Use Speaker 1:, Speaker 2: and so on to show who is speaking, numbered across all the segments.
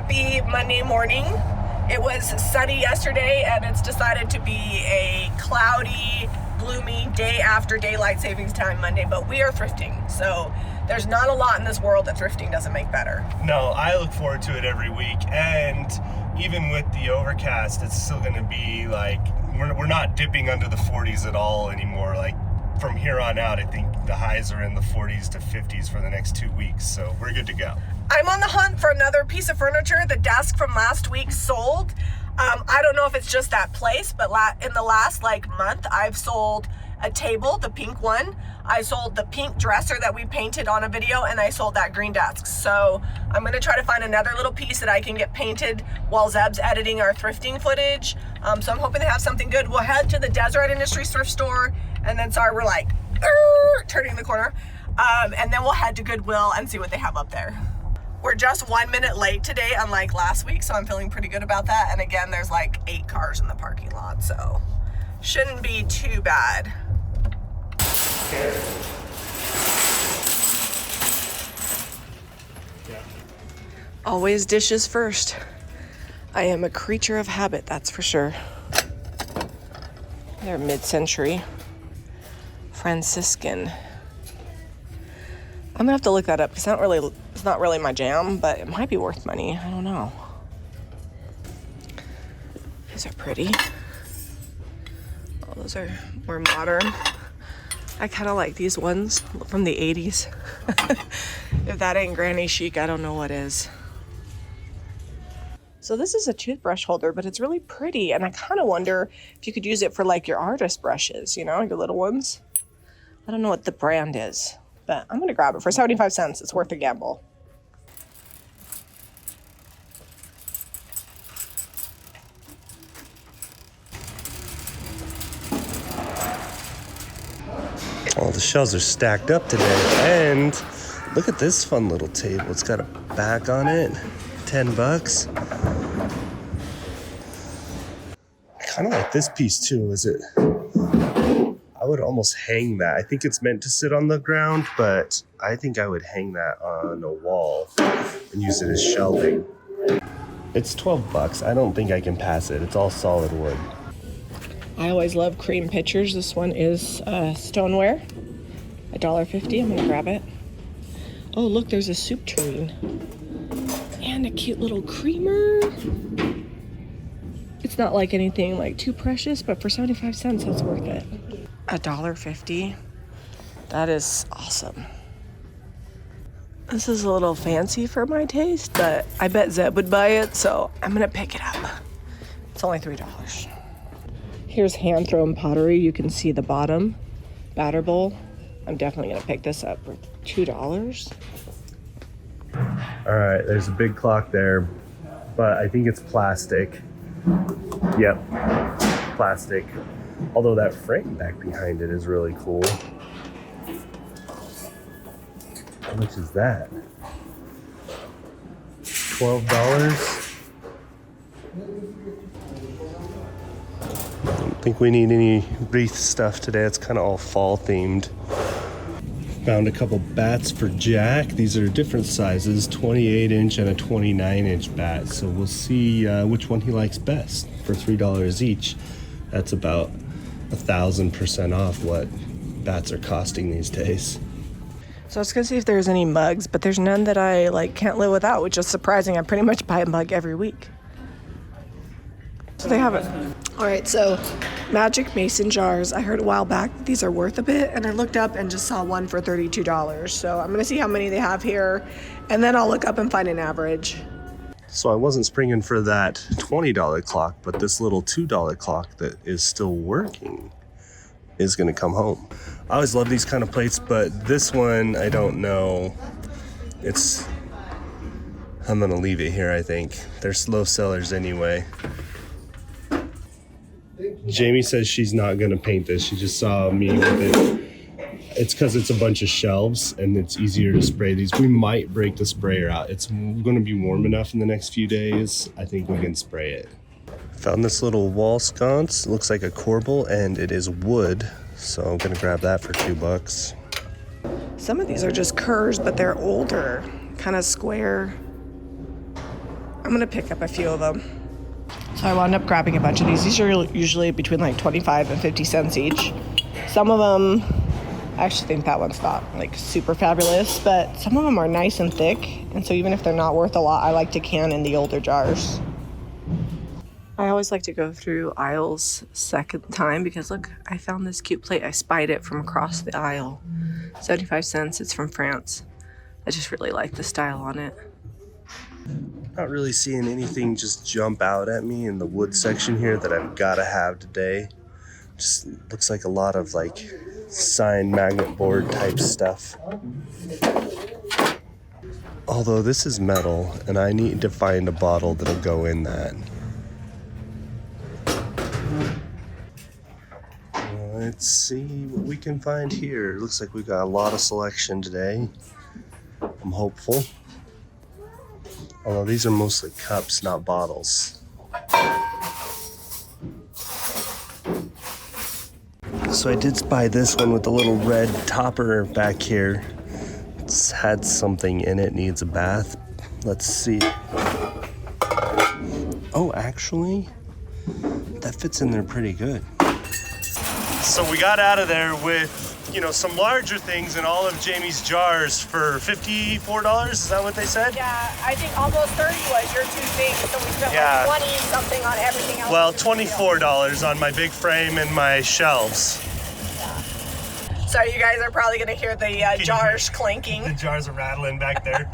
Speaker 1: happy Monday morning. It was sunny yesterday and it's decided to be a cloudy, gloomy day after daylight savings time Monday, but we are thrifting. So there's not a lot in this world that thrifting doesn't make better.
Speaker 2: No, I look forward to it every week, and even with the overcast, it's still gonna be like, we're not dipping under the 40s at all anymore. Like from here on out, I think the highs are in the 40s to 50s for the next 2 weeks, so we're good to go.
Speaker 1: I'm on the hunt for another piece of furniture. The desk from last week sold. I don't know if it's just that place, but in the last month, I've sold a table, the pink one. I sold the pink dresser that we painted on a video, and I sold that green desk. So I'm gonna try to find another little piece that I can get painted while Zeb's editing our thrifting footage. So I'm hoping to have something good. We'll head to the Deseret Industries thrift store, and then sorry, we're like turning the corner. And then we'll head to Goodwill and see what they have up there. We're just 1 minute late today, unlike last week, so I'm feeling pretty good about that. And again, there's like 8 cars in the parking lot, so shouldn't be too bad. Always dishes first. I am a creature of habit, that's for sure. They're mid-century Franciscan. I'm gonna have to look that up because it's not really my jam, but it might be worth money. I don't know. These are pretty. Oh, those are more modern. I kind of like these ones from the 80s. If that ain't granny chic, I don't know what is. So this is a toothbrush holder, but it's really pretty. And I kind of wonder if you could use it for like your artist brushes, you know, your little ones. I don't know what the brand is, but I'm gonna grab it for 75 cents. It's worth a gamble.
Speaker 2: Oh, the shelves are stacked up today. And look at this fun little table. It's got a back on it. $10. I kind of like this piece too. I would almost hang that. I think it's meant to sit on the ground, but I think I would hang that on a wall and use it as shelving. It's $12. I don't think I can pass it. It's all solid wood.
Speaker 1: I always love cream pitchers. This one is stoneware, $1.50. I'm gonna grab it. Oh, look, there's a soup tureen and a cute little creamer. It's not like anything like too precious, but for 75 cents, that's worth it. $1.50. That is awesome. This is a little fancy for my taste, but I bet Zeb would buy it, so I'm gonna pick it up. It's only $3. Here's hand-thrown pottery. You can see the bottom batter bowl. I'm definitely gonna pick this up for $2.
Speaker 2: All right, there's a big clock there, but I think it's plastic. Yep, plastic. Although that frame back behind it is really cool. How much is that? $12? I don't think we need any wreath stuff today. It's kind of all fall themed. Found a couple bats for Jack. These are different sizes, 28-inch and a 29-inch bat. So we'll see which one he likes best for $3 each. That's about 1,000% off what bats are costing these days.
Speaker 1: So I was gonna see if there's any mugs, but there's none that I can't live without, which is surprising. I pretty much buy a mug every week. So they have it. All right, so magic mason jars. I heard a while back that these are worth a bit, and I looked up and just saw one for $32. So I'm gonna see how many they have here, and then I'll look up and find an average.
Speaker 2: So I wasn't springing for that $20 clock, but this little $2 clock that is still working is gonna come home. I always love these kind of plates, but this one, I don't know. I'm gonna leave it here, I think. They're slow sellers anyway. Jami says she's not gonna paint this. She just saw me with it. It's because it's a bunch of shelves and it's easier to spray these. We might break the sprayer out. It's gonna be warm enough in the next few days. I think we can spray it. Found this little wall sconce. It looks like a corbel and it is wood. So I'm gonna grab that for $2.
Speaker 1: Some of these are just curves, but they're older, kind of square. I'm gonna pick up a few of them. So I wound up grabbing a bunch of these. These are usually between like 25 and 50 cents each. Some of them, I actually think that one's not like super fabulous, but some of them are nice and thick. And so even if they're not worth a lot, I like to can in the older jars. I always like to go through aisles second time because look, I found this cute plate. I spied it from across the aisle. 75 cents, it's from France. I just really like the style on it.
Speaker 2: Not really seeing anything just jump out at me in the wood section here that I've got to have today. Just looks like a lot of like sign magnet board type stuff. Although this is metal and I need to find a bottle that'll go in that. Let's see what we can find here. Looks like we got a lot of selection today. I'm hopeful. Although these are mostly cups, not bottles. So I did spy this one with the little red topper back here. It's had something in it, needs a bath. Let's see. Oh, actually, that fits in there pretty good. So we got out of there with, you know, some larger things in all of Jami's jars for $54. Is that what they said?
Speaker 1: Yeah, I think almost 30 was your two things, so we spent like 20 something on everything else.
Speaker 2: Well, $24 on my big frame and my shelves.
Speaker 1: So you guys are probably going to hear the jars clinking.
Speaker 2: The jars are rattling back there.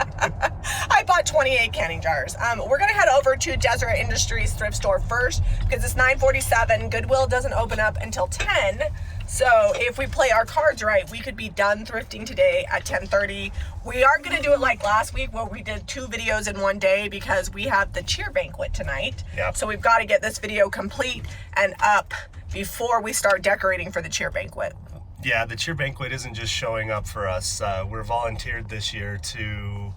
Speaker 1: I bought 28 canning jars. We're going to head over to Deseret Industries thrift store first because it's 9:47. Goodwill doesn't open up until 10. So if we play our cards right, we could be done thrifting today at 10:30. We aren't going to do it like last week where we did 2 videos in one day because we have the cheer banquet tonight.
Speaker 2: Yep.
Speaker 1: So we've got to get this video complete and up before we start decorating for the cheer banquet.
Speaker 2: Yeah, the cheer banquet isn't just showing up for us. We're volunteered this year to...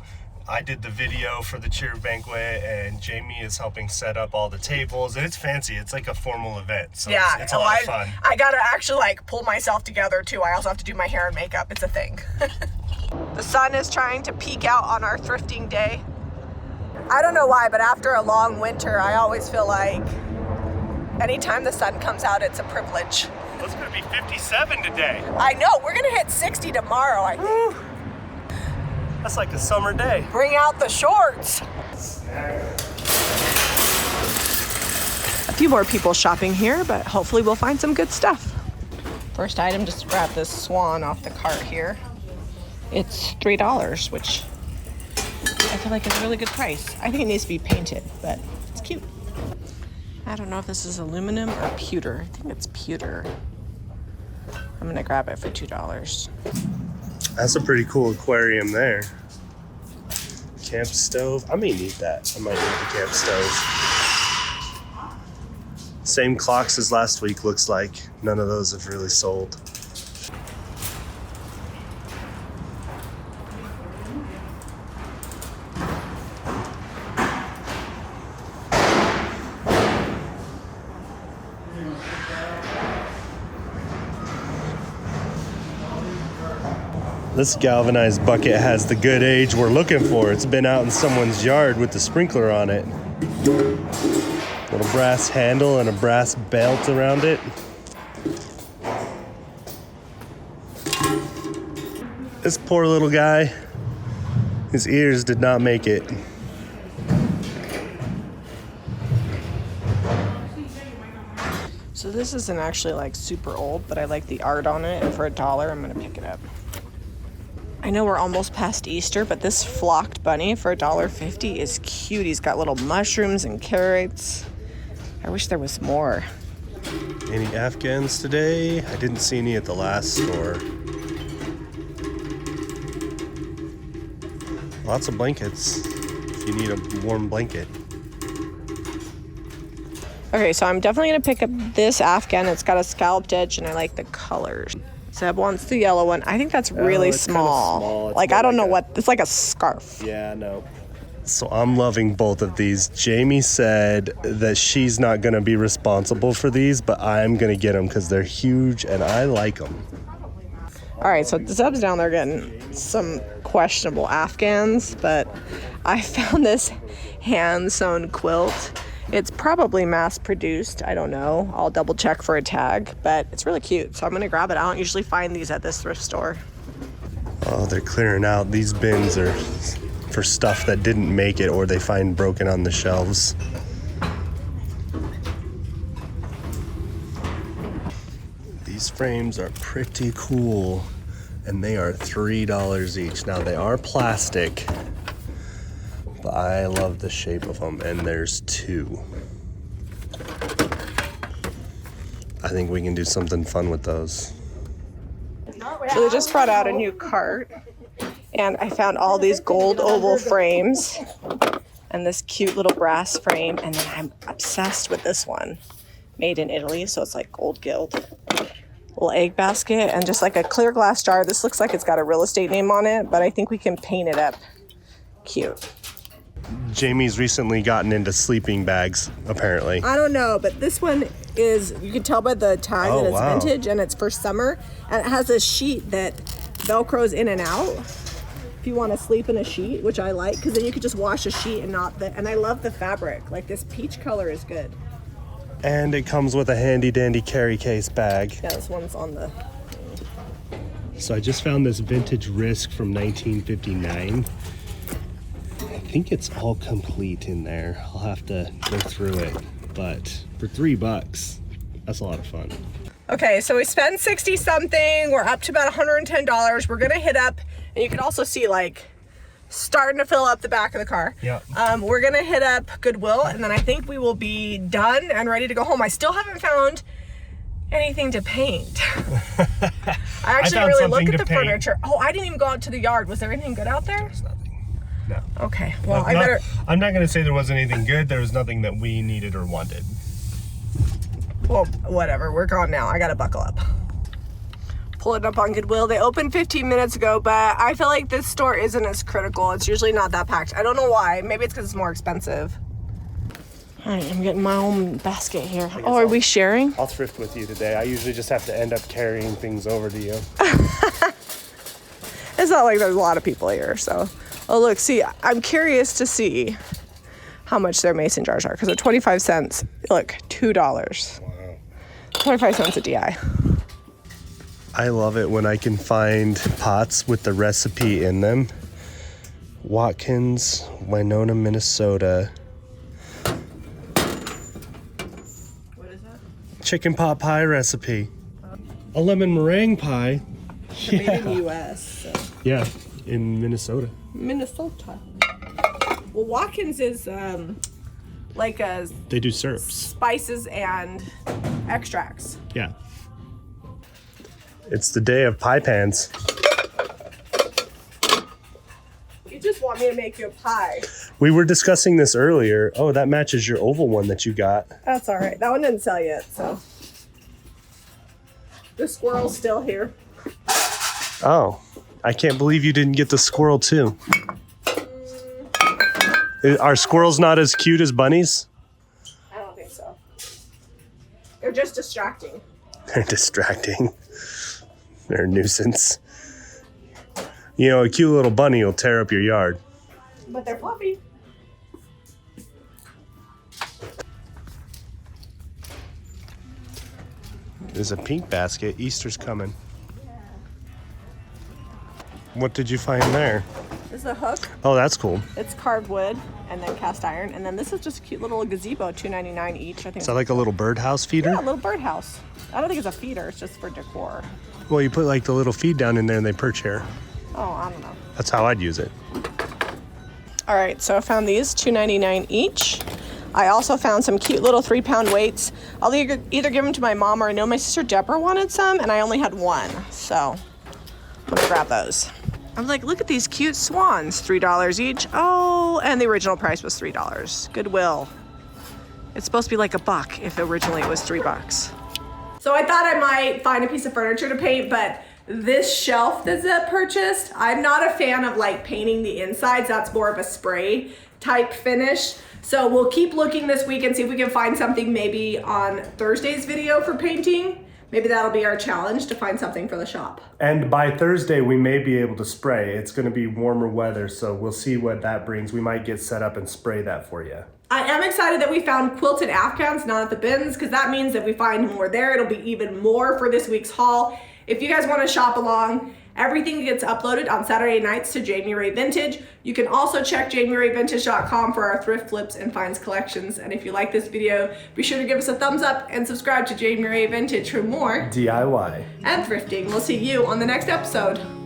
Speaker 2: I did the video for the cheer banquet and Jami is helping set up all the tables. And it's fancy. It's like a formal event. So
Speaker 1: yeah,
Speaker 2: it's a lot of fun.
Speaker 1: I got to actually like pull myself together too. I also have to do my hair and makeup. It's a thing. The sun is trying to peek out on our thrifting day. I don't know why, but after a long winter, I always feel like anytime the sun comes out, it's a privilege.
Speaker 2: Well, it's going to be 57 today.
Speaker 1: I know. We're going to hit 60 tomorrow, I think.
Speaker 2: Woo. That's like a summer day.
Speaker 1: Bring out the shorts. A few more people shopping here, but hopefully we'll find some good stuff. First item, just grab this swan off the cart here. It's $3, which I feel like is a really good price. I think it needs to be painted, but it's cute. I don't know if this is aluminum or pewter. I think it's pewter. I'm gonna grab it for $2.
Speaker 2: That's a pretty cool aquarium there. Camp stove. I may need that. I might need the camp stove. Same clocks as last week, looks like. None of those have really sold. This galvanized bucket has the good age we're looking for. It's been out in someone's yard with the sprinkler on it. Little brass handle and a brass belt around it. This poor little guy, his ears did not make it.
Speaker 1: So this isn't actually like super old, but I like the art on it, and for $1, I'm gonna pick it up. I know we're almost past Easter, but this flocked bunny for $1.50 is cute. He's got little mushrooms and carrots. I wish there was more.
Speaker 2: Any Afghans today? I didn't see any at the last store. Lots of blankets if you need a warm blanket.
Speaker 1: Okay, so I'm definitely gonna pick up this Afghan. It's got a scalloped edge and I like the colors. Seb wants the yellow one. I think that's really small.
Speaker 2: Kinda small.
Speaker 1: Like, I don't know what, it's like a scarf.
Speaker 2: Yeah, I know. So I'm loving both of these. Jami said that she's not gonna be responsible for these, but I'm gonna get them because they're huge and I like them.
Speaker 1: All right, so Zeb's down there getting some questionable Afghans, but I found this hand-sewn quilt. It's probably mass-produced. I don't know. I'll double check for a tag, but it's really cute, so I'm gonna grab it. I don't usually find these at this thrift store.
Speaker 2: Oh, they're clearing out. These bins are for stuff that didn't make it or they find broken on the shelves. These frames are pretty cool, and they are $3 each. Now they are plastic, but I love the shape of them, and there's 2. I think we can do something fun with those.
Speaker 1: So they just brought out a new cart, and I found all these gold oval frames and this cute little brass frame, and then I'm obsessed with this one. Made in Italy, so it's like gold gilt. Little egg basket and just like a clear glass jar. This looks like it's got a real estate name on it, but I think we can paint it up cute.
Speaker 2: Jamie's recently gotten into sleeping bags, apparently.
Speaker 1: I don't know, but this one is, you can tell by the tag that it's
Speaker 2: wow.
Speaker 1: vintage and it's for summer, and it has a sheet that velcros in and out if you want to sleep in a sheet, which I like, because then you could just wash a sheet and not the, and I love the fabric. Like this peach color is good.
Speaker 2: And it comes with a handy dandy carry case bag.
Speaker 1: Yeah, this one's on the...
Speaker 2: So I just found this vintage Risk from 1959. I think it's all complete in there. I'll have to go through it, but for $3, that's a lot of fun.
Speaker 1: Okay, so we spent 60 something. We're up to about $110. We're gonna hit up, and you can also see like starting to fill up the back of the car.
Speaker 2: Yeah.
Speaker 1: We're gonna hit up Goodwill, and then I think we will be done and ready to go home. I still haven't found anything to paint. I actually didn't really look at the furniture. Oh, I didn't even go out to the yard. Was there anything good out there?
Speaker 2: There's nothing. No.
Speaker 1: Okay, well, I better...
Speaker 2: I'm not gonna say there wasn't anything good. There was nothing that we needed or wanted.
Speaker 1: Well, whatever, we're gone now. I gotta buckle up. Pull it up on Goodwill. They opened 15 minutes ago, but I feel like this store isn't as critical. It's usually not that packed. I don't know why. Maybe it's because it's more expensive. All right, I'm getting my own basket here. Oh, are we sharing?
Speaker 2: I'll thrift with you today. I usually just have to end up carrying things over to you.
Speaker 1: It's not like there's a lot of people here, so. Oh, look, see, I'm curious to see how much their mason jars are, because they're 25 cents. Look, $2.
Speaker 2: Wow.
Speaker 1: 25 cents a DI.
Speaker 2: I love it when I can find pots with the recipe in them. Watkins, Winona, Minnesota.
Speaker 1: What is that?
Speaker 2: Chicken pot pie recipe. A lemon meringue pie.
Speaker 1: Made in the U.S. So.
Speaker 2: Yeah, in Minnesota.
Speaker 1: Minnesota. Well, Watkins is like a...
Speaker 2: They do syrups.
Speaker 1: Spices and extracts.
Speaker 2: Yeah. It's the day of pie pans.
Speaker 1: You just want me to make you a pie.
Speaker 2: We were discussing this earlier. Oh, that matches your oval one that you got.
Speaker 1: That's all right. That one didn't sell yet, so. The squirrel's still here.
Speaker 2: Oh, I can't believe you didn't get the squirrel too. Are squirrels not as cute as bunnies?
Speaker 1: I don't think so. They're just distracting.
Speaker 2: They're distracting. They're a nuisance. You know, a cute little bunny will tear up your yard.
Speaker 1: But they're fluffy.
Speaker 2: There's a pink basket. Easter's coming. What did you find there?
Speaker 1: This is a hook.
Speaker 2: Oh, that's cool.
Speaker 1: It's carved wood and then cast iron. And then this is just a cute little gazebo, $2.99 each. I think.
Speaker 2: Is that like a little birdhouse feeder?
Speaker 1: Yeah, a little birdhouse. I don't think it's a feeder. It's just for decor.
Speaker 2: Well, you put like the little feed down in there and they perch here.
Speaker 1: Oh, I don't know.
Speaker 2: That's how I'd use it.
Speaker 1: All right, so I found these, $2.99 each. I also found some cute little 3-pound weights. I'll either give them to my mom, or I know my sister Deborah wanted some, and I only had one. So I'm gonna grab those. I'm like, look at these cute swans, $3 each. Oh, and the original price was $3. Goodwill. It's supposed to be like $1 if originally it was $3. So I thought I might find a piece of furniture to paint, but this shelf that Zeb purchased, I'm not a fan of like painting the insides. That's more of a spray type finish. So we'll keep looking this week and see if we can find something maybe on Thursday's video for painting. maybe that'll be our challenge to find something for the shop.
Speaker 2: And by Thursday, we may be able to spray. It's going to be warmer weather, so we'll see what that brings. We might get set up and spray that for you.
Speaker 1: I am excited that we found quilted Afghans, not at the bins, because that means that we find more there. It'll be even more for this week's haul. If you guys want to shop along, everything gets uploaded on Saturday nights to Jami Ray Vintage. You can also check JamiRayVintage.com for our thrift flips and finds collections. And if you like this video, be sure to give us a thumbs up and subscribe to Jami Ray Vintage for more
Speaker 2: DIY
Speaker 1: and thrifting. We'll see you on the next episode.